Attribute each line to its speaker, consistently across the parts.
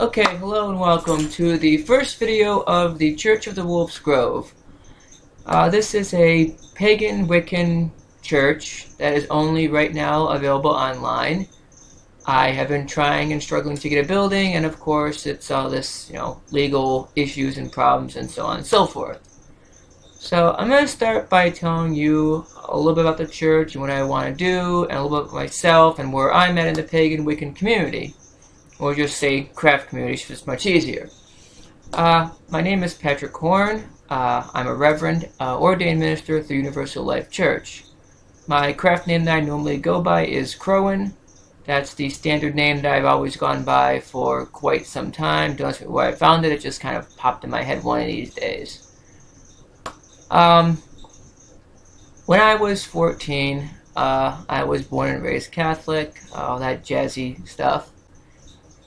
Speaker 1: Okay, hello and welcome to the first video of the Church of the Wolf's Grove. This is a pagan Wiccan church that is only right now available online. I have been trying and struggling to get a building, and of course it's all this, legal issues and problems and so on and so forth. So I'm going to start by telling you a little bit about the church and what I want to do, and a little bit about myself and where I'm at in the pagan Wiccan community. Or just say craft community, so it's much easier. My name is Patrick Horn. I'm a Reverend, ordained minister at the Universal Life Church. My craft name that I normally go by is Crowan. That's the standard name that I've always gone by for quite some time. Don't ask me where I found it, it just kind of popped in my head one of these days. When I was 14, I was born and raised Catholic, all that jazzy stuff.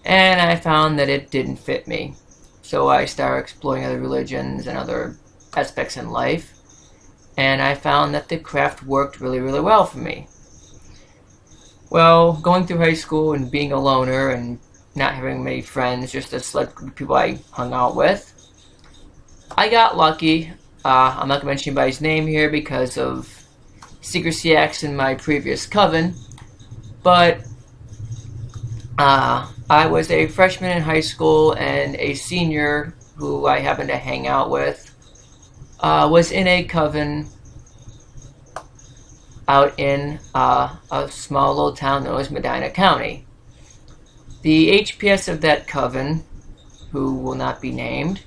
Speaker 1: And I found that it didn't fit me. So I started exploring other religions and other aspects in life. And I found that the craft worked really, really well for me. Well, going through high school and being a loner and not having many friends, just a select group of people I hung out with, I got lucky. I'm not going to mention anybody's name here because of secrecy acts in my previous coven. But I was a freshman in high school, and a senior who I happened to hang out with was in a coven out in a small little town known as Medina County. The HPS of that coven, who will not be named,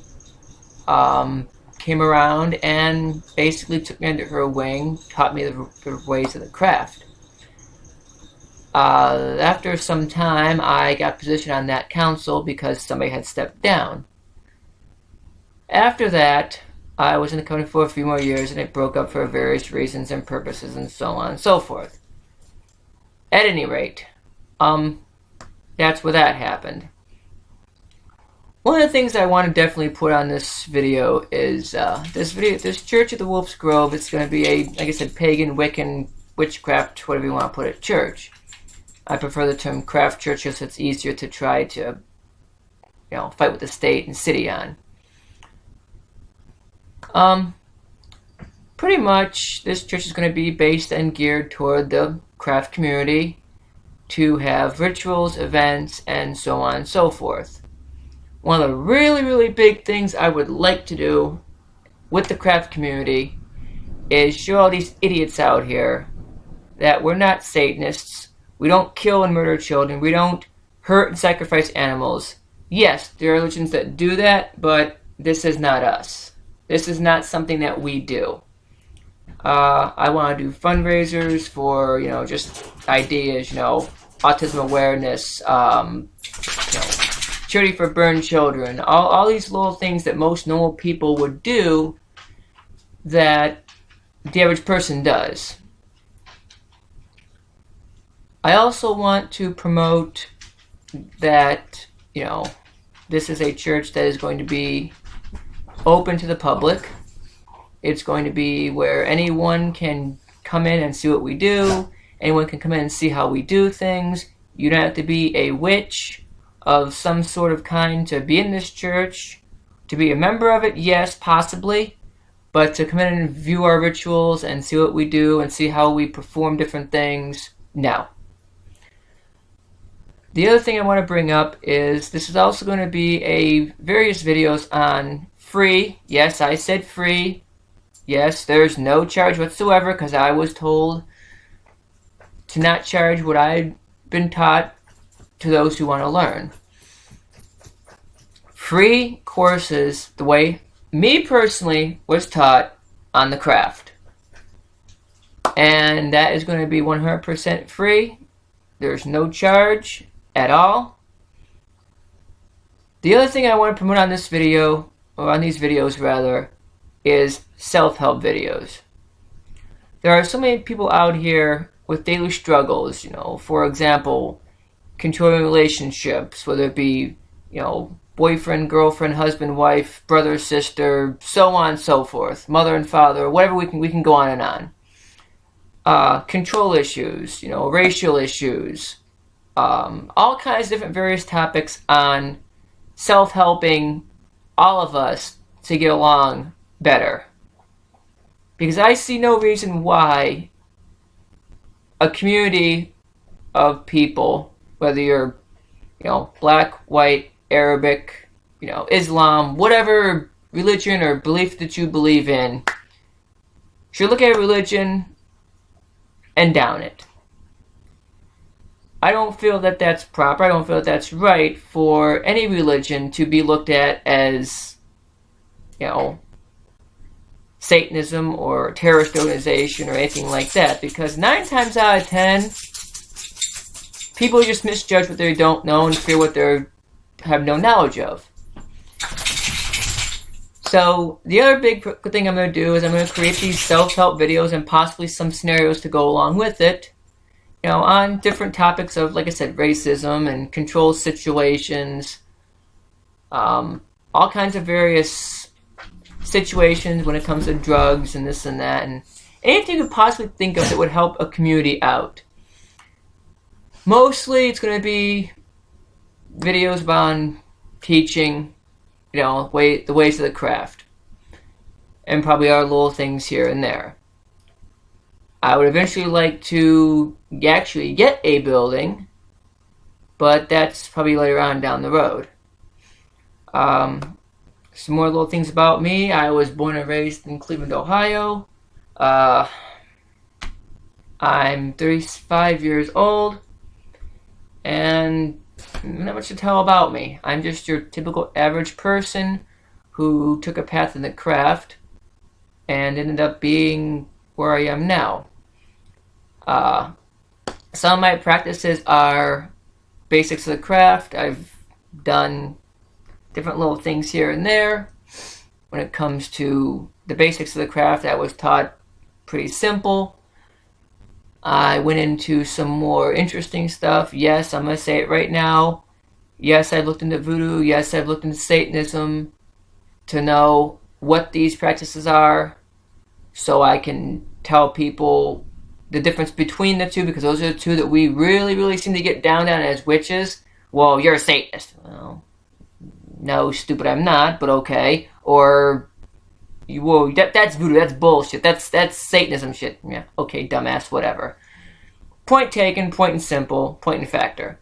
Speaker 1: came around and basically took me under her wing, taught me the ways of the craft. After some time, I got positioned on that council because somebody had stepped down. After that, I was in the company for a few more years, and it broke up for various reasons and purposes and so on and so forth. At any rate, that's where that happened. One of the things I want to definitely put on this video is this Church of the Wolf's Grove. It's going to be a, like I said, pagan, Wiccan, witchcraft, whatever you want to put it, church. I prefer the term craft church because it's easier to try to, fight with the state and city on. Pretty much, this church is going to be based and geared toward the craft community to have rituals, events, and so on and so forth. One of the really, really big things I would like to do with the craft community is show all these idiots out here that we're not Satanists. We don't kill and murder children. We don't hurt and sacrifice animals. Yes, there are religions that do that, but this is not us. This is not something that we do. I want to do fundraisers for, just ideas, autism awareness, charity for burned children, all these little things that most normal people would do that the average person does. I also want to promote that, this is a church that is going to be open to the public. It's going to be where anyone can come in and see what we do. Anyone can come in and see how we do things. You don't have to be a witch of some sort of kind to be in this church. To be a member of it, yes, possibly. But to come in and view our rituals and see what we do and see how we perform different things, no. The other thing I want to bring up is this is also going to be various videos on free. Yes, I said free. Yes, there's no charge whatsoever because I was told to not charge what I've been taught to those who want to learn. Free courses, the way me personally was taught on the craft. And that is going to be 100% free. There's no charge at all. The other thing I want to promote on this video, or on these videos rather, is self-help videos. There are so many people out here with daily struggles, for example, controlling relationships, whether it be, boyfriend, girlfriend, husband, wife, brother, sister, so on and so forth, mother and father, whatever, we can go on and on. Control issues, racial issues, all kinds of different various topics on self-helping all of us to get along better. Because I see no reason why a community of people, whether you're, black, white, Arabic, Islam, whatever religion or belief that you believe in, should look at a religion and down it. I don't feel that that's proper. I don't feel that that's right for any religion to be looked at as, Satanism or terrorist organization or anything like that. Because 9 times out of 10, people just misjudge what they don't know and fear what they have no knowledge of. So the other big thing I'm going to do is I'm going to create these self-help videos and possibly some scenarios to go along with it, on different topics of, like I said, racism and control situations, all kinds of various situations when it comes to drugs and this and that, and anything you could possibly think of that would help a community out. Mostly it's going to be videos about teaching, the ways of the craft, and probably other little things here and there. I would eventually like to actually get a building, but that's probably later on down the road. Some more little things about me. I was born and raised in Cleveland, Ohio. I'm 35 years old, and not much to tell about me. I'm just your typical average person who took a path in the craft and ended up being where I am now. Some of my practices are basics of the craft. I've done different little things here and there. When it comes to the basics of the craft, I was taught pretty simple. I went into some more interesting stuff. Yes, I'm going to say it right now. Yes, I've looked into voodoo. Yes, I've looked into Satanism to know what these practices are, so I can tell people the difference between the two, because those are the two that we really, really seem to get down on as witches. Well, you're a Satanist. Well, no, stupid, I'm not, but okay. Or, whoa, that's voodoo, that's bullshit, that's Satanism shit. Yeah, okay, dumbass, whatever. Point taken, point and simple, point and factor.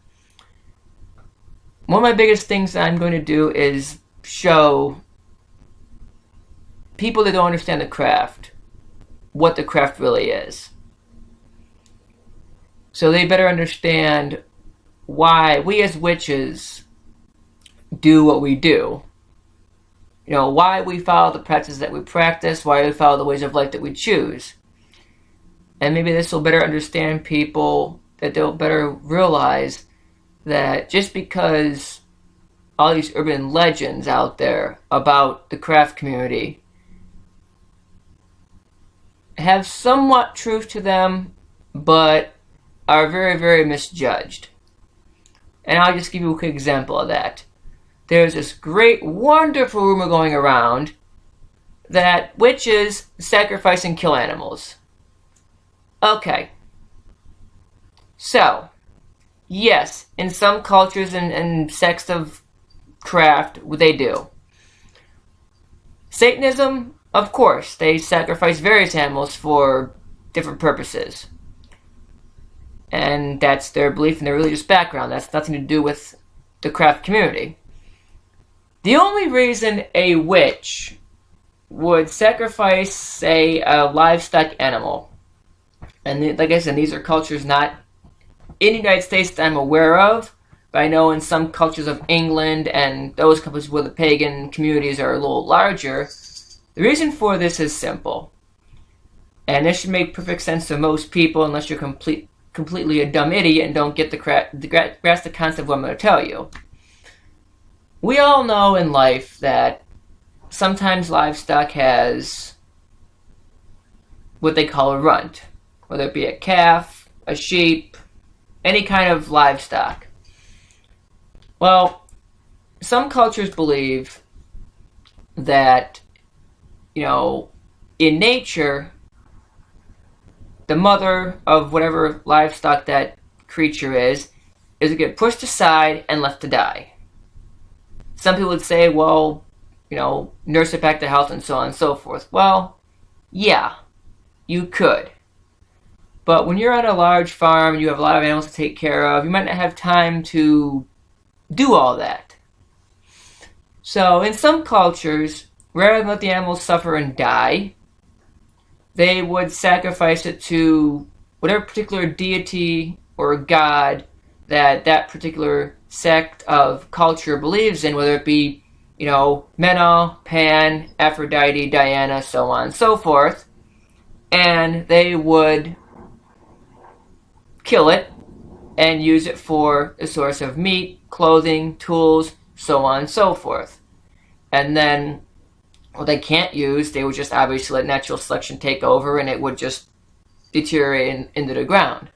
Speaker 1: One of my biggest things that I'm going to do is show people that don't understand the craft what the craft really is, so they better understand why we as witches do what we do. Why we follow the practices that we practice, why we follow the ways of life that we choose. And maybe this will better understand people, that they'll better realize that just because all these urban legends out there about the craft community have somewhat truth to them, but are very, very misjudged. And I'll just give you a quick example of that. There's this great, wonderful rumor going around that witches sacrifice and kill animals. Okay. So, yes, in some cultures and sects of craft, they do. Satanism, of course, they sacrifice various animals for different purposes. And that's their belief and their religious background. That's nothing to do with the craft community. The only reason a witch would sacrifice, say, a livestock animal, and like I said, these are cultures not in the United States that I'm aware of, but I know in some cultures of England and those countries where the pagan communities are a little larger, the reason for this is simple. And this should make perfect sense to most people, unless you're completely a dumb idiot and don't get grasp the concept of what I'm going to tell you. We all know in life that sometimes livestock has what they call a runt, whether it be a calf, a sheep, any kind of livestock. Well, some cultures believe that, in nature, the mother of whatever livestock that creature is to get pushed aside and left to die. Some people would say, well, nurse it back to health and so on and so forth. Well, yeah, you could. But when you're on a large farm, you have a lot of animals to take care of, you might not have time to do all that. So in some cultures, rather than let the animals suffer and die, they would sacrifice it to whatever particular deity or god that particular sect of culture believes in, whether it be, Mena, Pan, Aphrodite, Diana, so on and so forth. And they would kill it and use it for a source of meat, clothing, tools, so on and so forth. And then what they can't use, they would just obviously let natural selection take over and it would just deteriorate into the ground.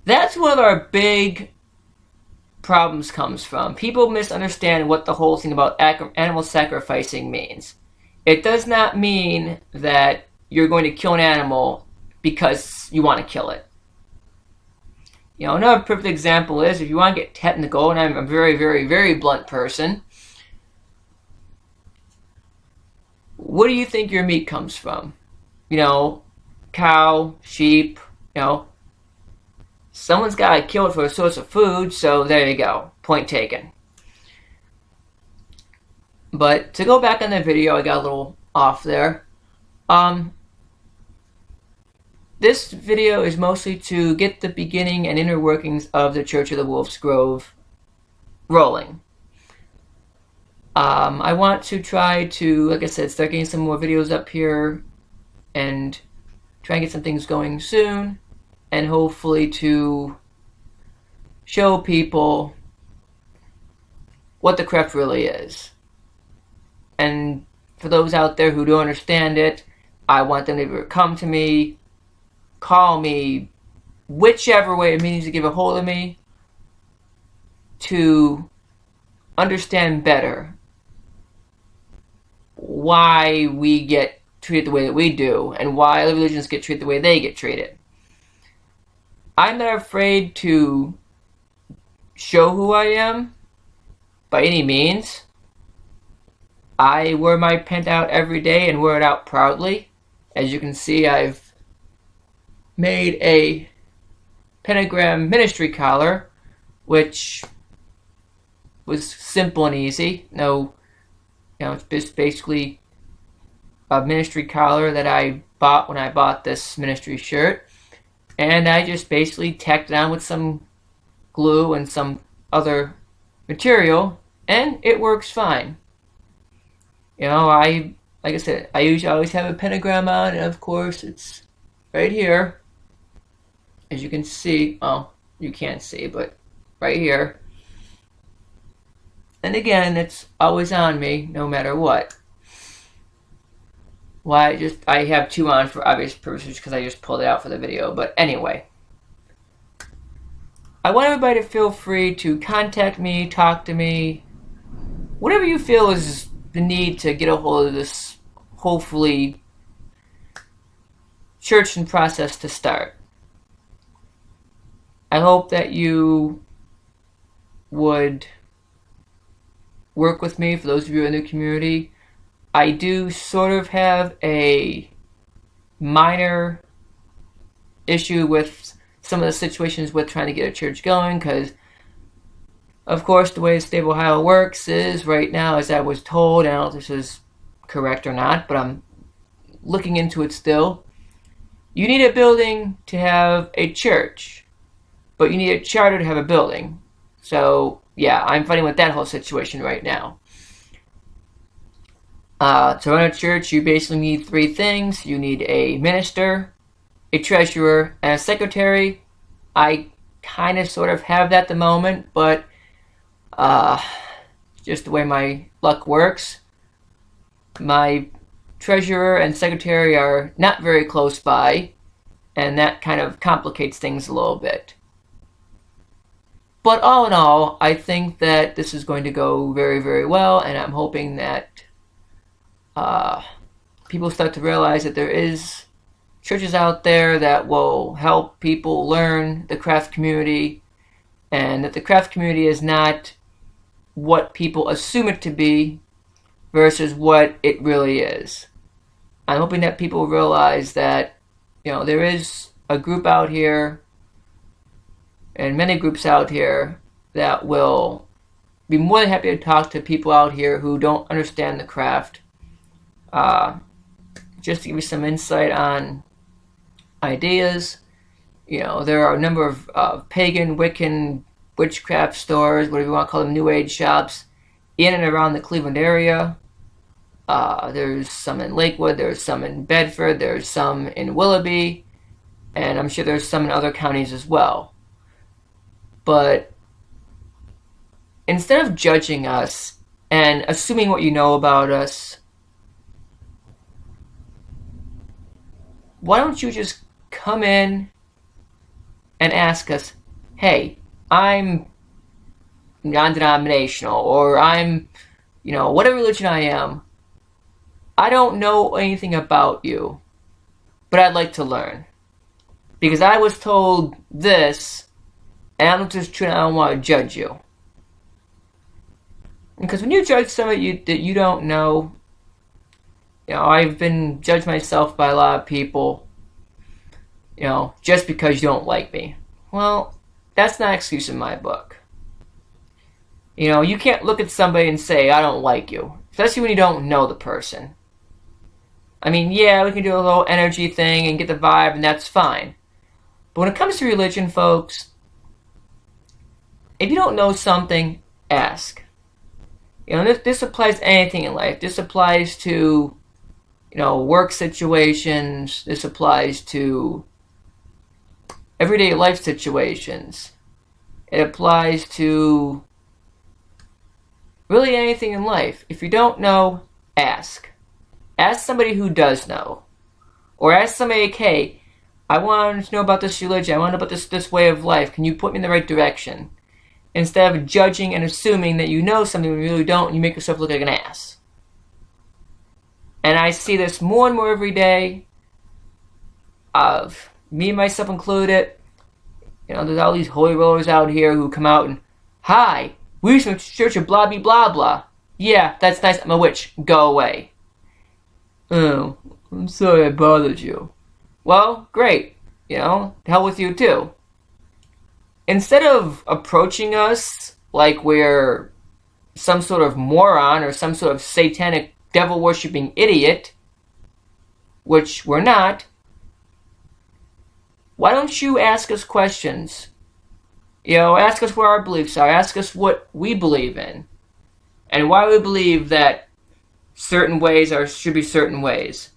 Speaker 1: That's one of our big problems comes from. People misunderstand what the whole thing about animal sacrificing means. It does not mean that you're going to kill an animal because you want to kill it. Another perfect example is, if you want to get technical, and I'm a very, very, very blunt person, what do you think your meat comes from? Cow, sheep, someone's got to kill it for a source of food, so there you go. Point taken. But to go back on the video, I got a little off there. This video is mostly to get the beginning and inner workings of the Church of the Wolf's Grove rolling. I want to try to, like I said, start getting some more videos up here and try and get some things going soon, and hopefully to show people what the craft really is. And for those out there who don't understand it, I want them to either come to me, call me, whichever way it means to get a hold of me, to understand better why we get treated the way that we do and why other religions get treated the way they get treated. I'm not afraid to show who I am by any means. I wear my pent out every day and wear it out proudly. As you can see, I've made a pentagram ministry collar, which was simple and easy. It's just basically a ministry collar that I bought when I bought this ministry shirt, and I just basically tacked it on with some glue and some other material, and it works fine. Like I said, I usually always have a pentagram on, and of course it's right here. As you can see, you can't see, but right here. And again, it's always on me, no matter what. I have two on for obvious purposes because I just pulled it out for the video. But anyway, I want everybody to feel free to contact me, talk to me, whatever you feel is the need to get a hold of this, hopefully, church and process to start. I hope that you would work with me, for those of you in the community. I do sort of have a minor issue with some of the situations with trying to get a church going, because of course the way the state of Ohio works is right now, as I was told, I don't know if this is correct or not, but I'm looking into it still. You need a building to have a church, but you need a charter to have a building. So yeah, I'm fighting with that whole situation right now. To run a church, you basically need three things. You need a minister, a treasurer, and a secretary. I kind of sort of have that at the moment, but just the way my luck works. My treasurer and secretary are not very close by, and that kind of complicates things a little bit. But all in all, I think that this is going to go very, very well, and I'm hoping that people start to realize that there is churches out there that will help people learn the craft community, and that the craft community is not what people assume it to be versus what it really is. I'm hoping that people realize that, there is a group out here and many groups out here that will be more than happy to talk to people out here who don't understand the craft. Just to give you some insight on ideas, there are a number of pagan, Wiccan, witchcraft stores, whatever you want to call them, New Age shops, in and around the Cleveland area. There's some in Lakewood, there's some in Bedford, there's some in Willoughby, and I'm sure there's some in other counties as well. But instead of judging us and assuming what you know about us, why don't you just come in and ask us, hey, I'm non-denominational, or I'm, whatever religion I am, I don't know anything about you, but I'd like to learn. Because I was told this, and I don't know if it's true, and I don't want to judge you. Because when you judge somebody that you don't know, I've been judged myself by a lot of people, just because you don't like me. Well, that's not an excuse in my book. You can't look at somebody and say, I don't like you. Especially when you don't know the person. I mean, yeah, we can do a little energy thing and get the vibe, and that's fine. But when it comes to religion, folks, if you don't know something, ask. This applies to anything in life. This applies to, work situations. This applies to everyday life situations. It applies to really anything in life. If you don't know, ask. Ask somebody who does know. Or ask somebody, like, hey, I want to know about this religion. I want to know about this way of life. Can you put me in the right direction? Instead of judging and assuming that you know something when you really don't, and you make yourself look like an ass. And I see this more and more every day, of me, myself included. There's all these holy rollers out here who come out and, hi, we from church of blah, blah, blah, blah. Yeah, that's nice, I'm a witch. Go away. Oh, I'm sorry I bothered you. Well, great. Hell with you too. Instead of approaching us like we're some sort of moron or some sort of satanic devil-worshipping idiot, which we're not, why don't you ask us questions? Ask us what our beliefs are. Ask us what we believe in. And why we believe that certain ways should be certain ways.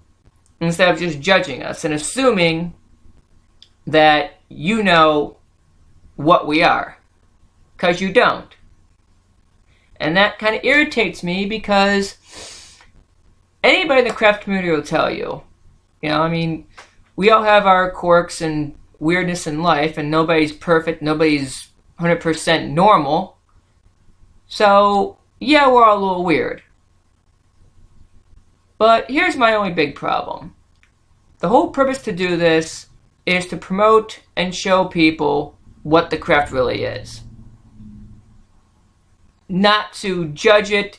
Speaker 1: Instead of just judging us and assuming that you know what we are. Because you don't. And that kind of irritates me because anybody in the craft community will tell you. We all have our quirks and weirdness in life, and nobody's perfect, nobody's 100% normal. So, yeah, we're all a little weird. But here's my only big problem. The whole purpose to do this is to promote and show people what the craft really is. Not to judge it.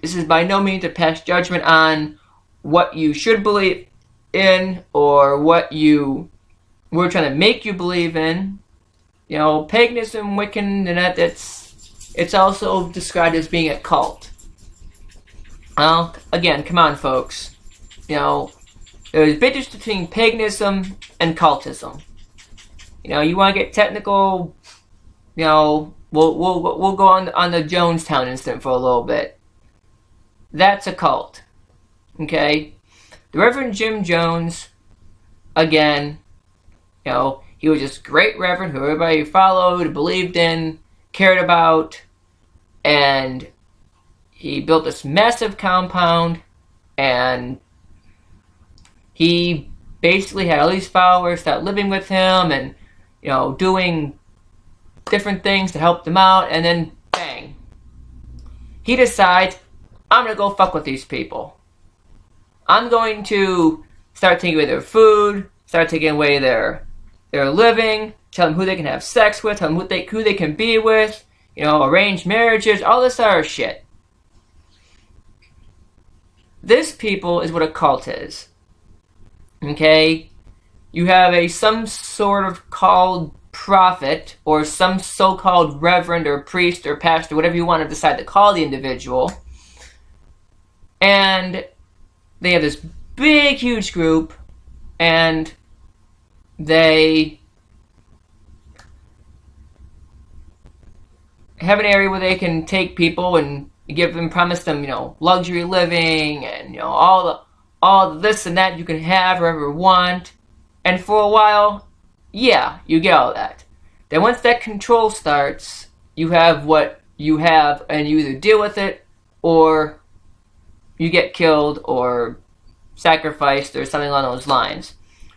Speaker 1: This is by no means to pass judgment on what you should believe in or what we're trying to make you believe in. Paganism, Wiccan, and it's also described as being a cult. Well, again, come on, folks. There's a big difference between paganism and cultism. You want to get technical, we'll go on the Jonestown incident for a little bit. That's a cult. Okay? The Reverend Jim Jones, again, he was just a great reverend who everybody followed, believed in, cared about, and he built this massive compound, and he basically had all these followers start living with him and, doing different things to help them out, and then, bang. He decides, I'm going to go fuck with these people. I'm going to start taking away their food, start taking away their living, tell them who they can have sex with, tell them who they can be with, arranged marriages, all this other shit. This, people, is what a cult is. Okay? You have some sort of called prophet, or some so-called reverend or priest or pastor, whatever you want to decide to call the individual. And they have this big, huge group, and they have an area where they can take people and promise them, luxury living and, all the this and that you can have wherever you want. And for a while, yeah, you get all that. Then once that control starts, you have what you have, and you either deal with it, or you get killed, or sacrificed, or something along those lines.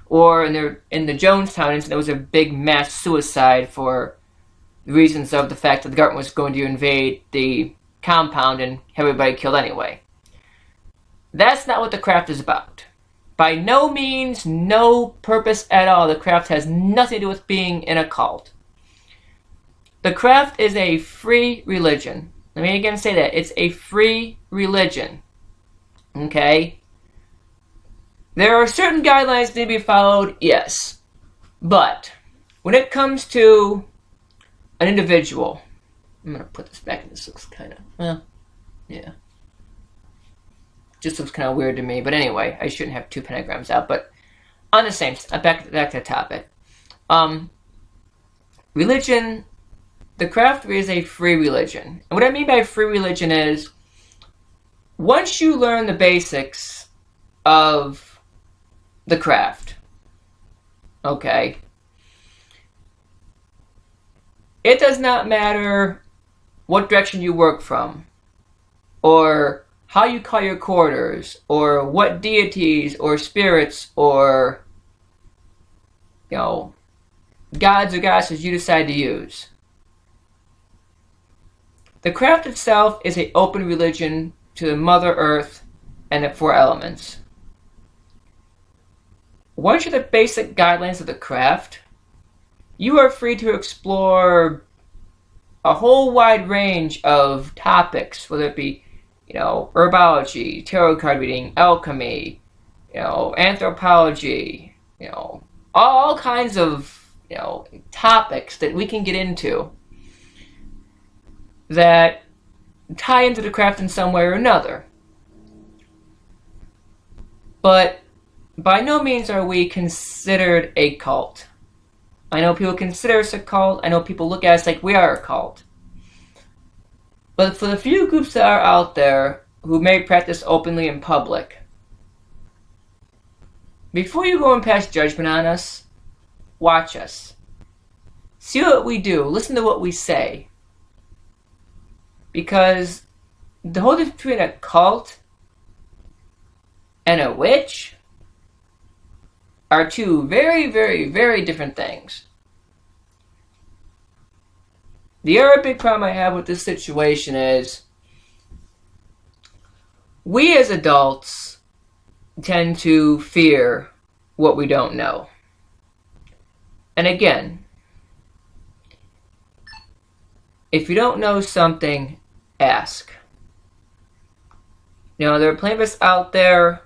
Speaker 1: Or in the Jonestown incident, there was a big mass suicide for the reasons of the fact that the government was going to invade the compound and have everybody killed anyway. That's not what the craft is about. By no means, no purpose at all. The craft has nothing to do with being in a cult. The craft is a free religion. Let me again say that. It's a free religion. Okay? There are certain guidelines that need to be followed, yes. But when it comes to an individual, I'm going to put this back, and this looks kind of, well, yeah. Just looks kind of weird to me, but anyway, I shouldn't have two pentagrams out, but on the same, back to the topic. Religion, the craft is a free religion. And what I mean by free religion is, once you learn the basics of the craft, okay, it does not matter what direction you work from, or how you call your quarters, or what deities or spirits or gods or goddesses you decide to use. The craft itself is an open religion to the Mother Earth and the four elements. Once you're the basic guidelines of the craft, you are free to explore a whole wide range of topics, whether it be, herbology, tarot card reading, alchemy, anthropology, all kinds of, topics that we can get into that tie into the craft in some way or another. But by no means are we considered a cult. I know people consider us a cult. I know people look at us like we are a cult. But for the few groups that are out there who may practice openly in public, before you go and pass judgment on us, watch us. See what we do. Listen to what we say. Because the whole difference between a cult and a witch are two very, very, very different things. The other big problem I have with this situation is we as adults tend to fear what we don't know. And again, if you don't know something, ask. There are plenty of us out there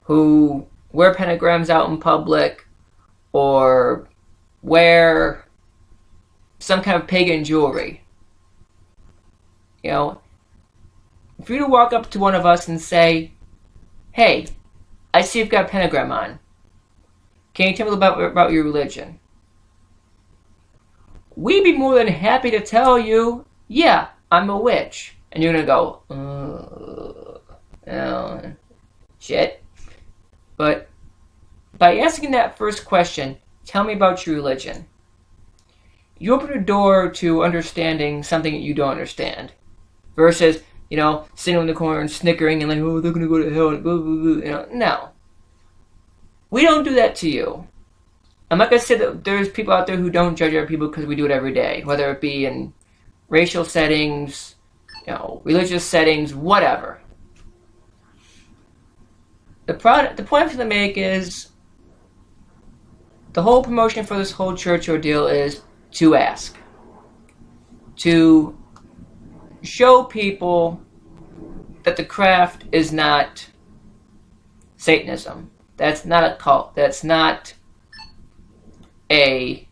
Speaker 1: who wear pentagrams out in public or wear some kind of pagan jewelry. If you were to walk up to one of us and say, "Hey, I see you've got a pentagram on. Can you tell me about your religion?" We'd be more than happy to tell you, "Yeah, I'm a witch." And you're going to go, oh, shit. But by asking that first question, "Tell me about your religion," you open a door to understanding something that you don't understand. Versus, sitting in the corner and snickering and like, "Oh, they're going to go to hell," and blah, blah, blah. No. We don't do that to you. I'm not going to say that there's people out there who don't judge other people because we do it every day. Whether it be in racial settings, religious settings, whatever. The point I'm trying to make is the whole promotion for this whole church ordeal is to ask. To show people that the craft is not Satanism. That's not a cult. That's not a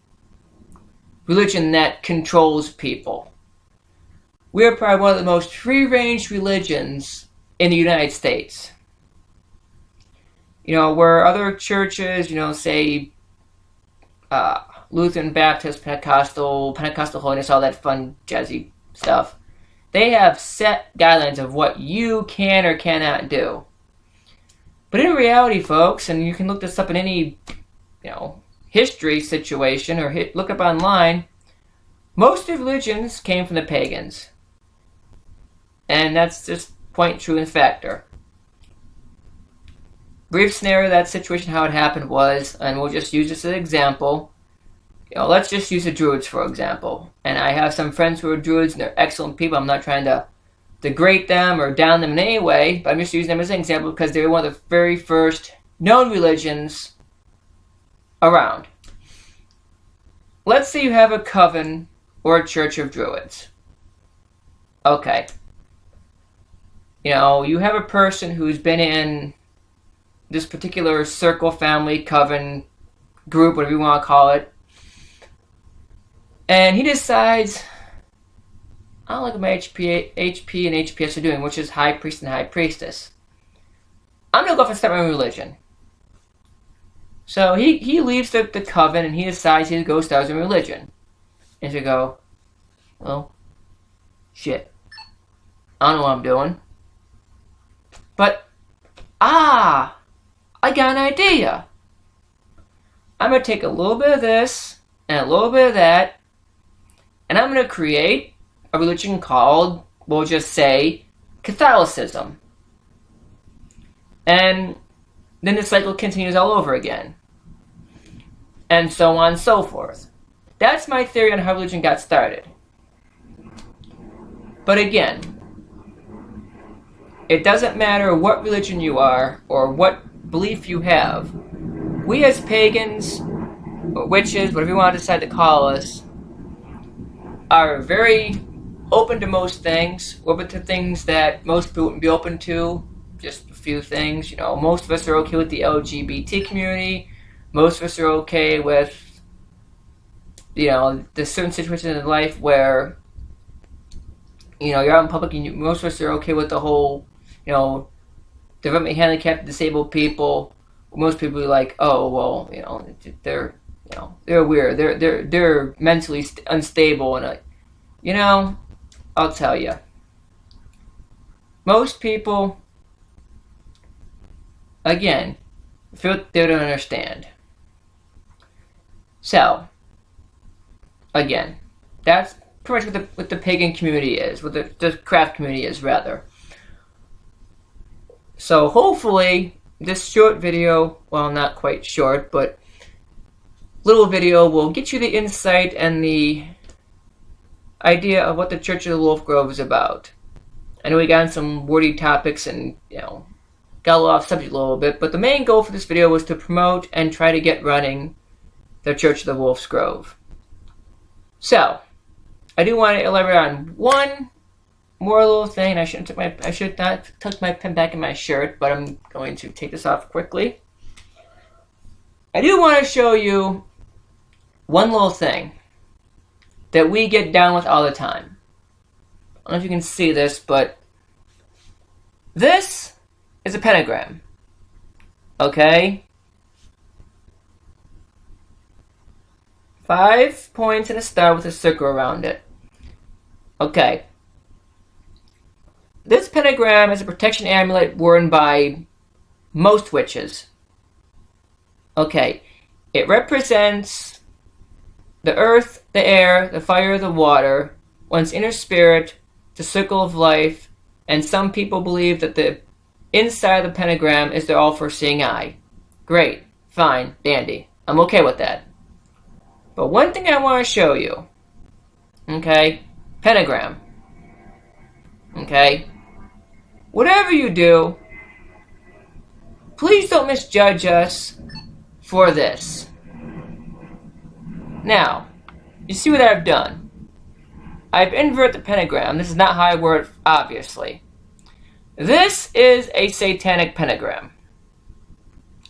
Speaker 1: religion that controls people. We're probably one of the most free-range religions in the United States. You know, where other churches, you know, say Lutheran, Baptist, Pentecostal Holiness, all that fun, jazzy stuff, they have set guidelines of what you can or cannot do. But in reality, folks, and you can look this up in any, you know, history situation or look up online, most of religions came from the pagans. And that's just point, true, and factor. Brief scenario of that situation, how it happened was, and we'll just use this as an example. You know, let's just use the Druids, for example. And I have some friends who are Druids, and they're excellent people. I'm not trying to degrade them or down them in any way, but I'm just using them as an example because they were one of the very first known religions around. Let's say you have a coven or a church of Druids. Okay. You know, you have a person who's been in this particular circle, family, coven, group, whatever you want to call it, and he decides, I don't like what my HP and HPS are doing, which is High Priest and High Priestess. I'm going to go off and start my own religion. So he leaves the coven and he decides he goes start his own religion. And to go, well, shit. I don't know what I'm doing. But, I got an idea. I'm going to take a little bit of this and a little bit of that, and I'm going to create a religion called, we'll just say, Catholicism. And then the cycle continues all over again. And so on and so forth. That's my theory on how religion got started. But again, it doesn't matter what religion you are or what belief you have. We as pagans, or witches, whatever you want to decide to call us, are very open to most things, open to things that most people wouldn't be open to. Just a few things, you know, most of us are okay with the LGBT community. Most of us are okay with, you know, there's certain situations in life where, you know, you're out in public and most of us are okay with the whole, you know, developmentally handicapped, disabled people. Most people are like, oh, well, you know, they're weird. They're mentally unstable, and you know, I'll tell you. Most people, again, feel they don't understand. So, again, that's pretty much what the pagan community is, what the craft community is, rather. So, hopefully, this short video, well, not quite short, but little video will get you the insight and the idea of what the Church of the Wolf Grove is about. I know we got into some wordy topics and, you know, got a little off subject a little bit, but the main goal for this video was to promote and try to get running the Church of the Wolf's Grove. So, I do want to elaborate on one more little thing. I should not tuck my pen back in my shirt, but I'm going to take this off quickly. I do want to show you one little thing that we get down with all the time. I don't know if you can see this, but this is a pentagram. Okay? 5 points and a star with a circle around it. Okay. This pentagram is a protection amulet worn by most witches. Okay. It represents the earth, the air, the fire, the water, one's inner spirit, the circle of life, and some people believe that the inside of the pentagram is their all-foreseeing eye. Great. Fine. Dandy. I'm okay with that. But one thing I want to show you. Okay? Pentagram. Okay? Whatever you do, please don't misjudge us for this. Now, you see what I've done. I've inverted the pentagram. This is not how I word it, obviously. This is a satanic pentagram.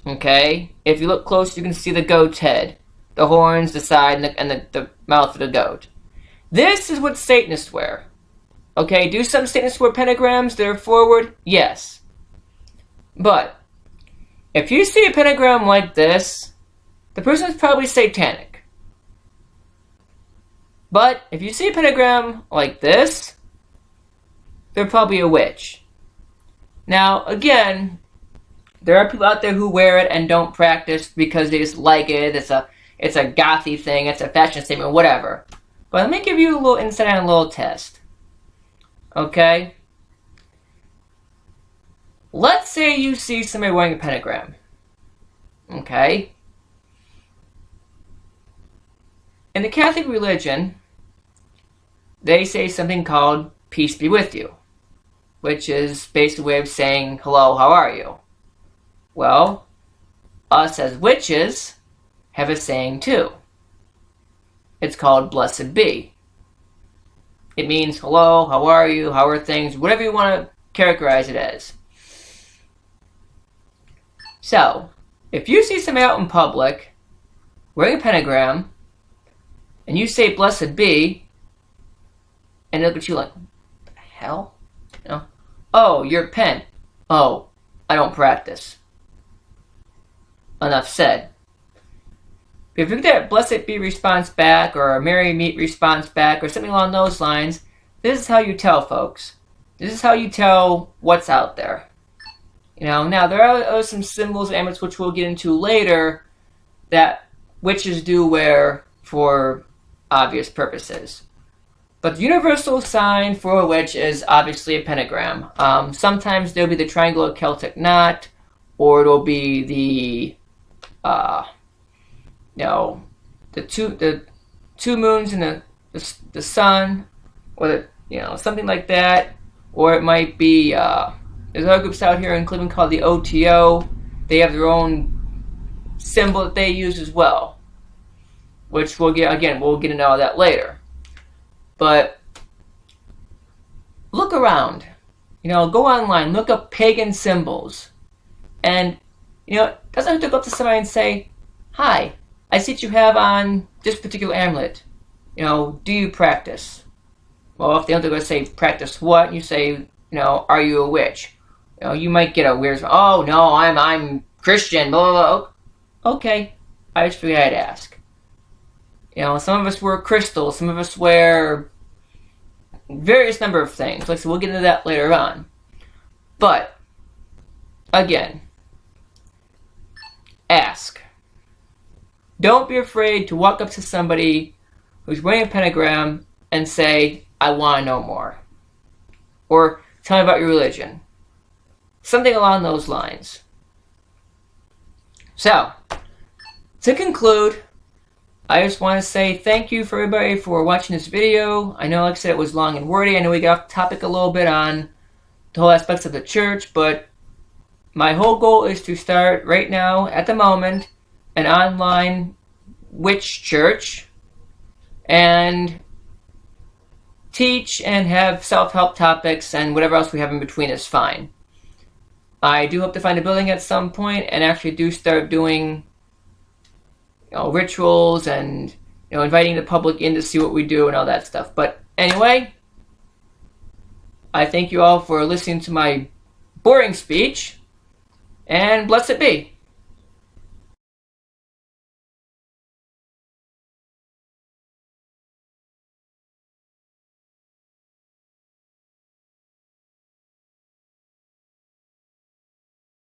Speaker 1: Okay? If you look close, you can see the goat's head, the horns, the side, and the mouth of the goat. This is what Satanists wear. Okay, do some Satanists wear pentagrams that are forward? Yes. But if you see a pentagram like this, the person is probably satanic. But if you see a pentagram like this, they're probably a witch. Now, again, there are people out there who wear it and don't practice because they just like it. It's a gothy thing. It's a fashion statement, whatever. But let me give you a little insight on a little test. Okay? Let's say you see somebody wearing a pentagram. Okay? In the Catholic religion, they say something called peace be with you, which is basically a way of saying, hello, how are you? Well, us as witches have a saying too. It's called blessed be. It means hello, how are you, how are things, whatever you want to characterize it as. So, if you see somebody out in public wearing a pentagram, and you say blessed be, and they look at you like, what the hell? You know, oh, you're pen. Oh, I don't practice. Enough said. If you get a blessed be response back, or a merry meet response back, or something along those lines, this is how you tell, folks. This is how you tell what's out there. You know, now there are some symbols and amulets which we'll get into later that witches do wear for obvious purposes. But the universal sign for a witch is obviously a pentagram. Sometimes there'll be the triangular Celtic knot, or it'll be the the two moons and the sun, or something like that. Or it might be there's other groups out here in Cleveland called the OTO. They have their own symbol that they use as well, which we'll get into all that later. But look around. Go online, look up pagan symbols, and it doesn't have to go up to somebody and say, "Hi, I see that you have on this particular amulet. Do you practice?" Well, if they don't go to say practice what, you say, are you a witch? You might get a weird, oh no, I'm Christian, blah blah blah. Okay, I just figured I'd ask. Some of us wear crystals, some of us wear various number of things. Like I said, we'll get into that later on. But again, ask. Don't be afraid to walk up to somebody who's wearing a pentagram and say, I want to know more. Or tell me about your religion. Something along those lines. So, to conclude, I just want to say thank you for everybody for watching this video. I know, like I said, it was long and wordy. I know we got off topic a little bit on the whole aspects of the church, but my whole goal is to start right now, at the moment, an online witch church and teach and have self-help topics, and whatever else we have in between is fine. I do hope to find a building at some point and actually do start doing rituals and inviting the public in to see what we do and all that stuff. But anyway, I thank you all for listening to my boring speech, and blessed be.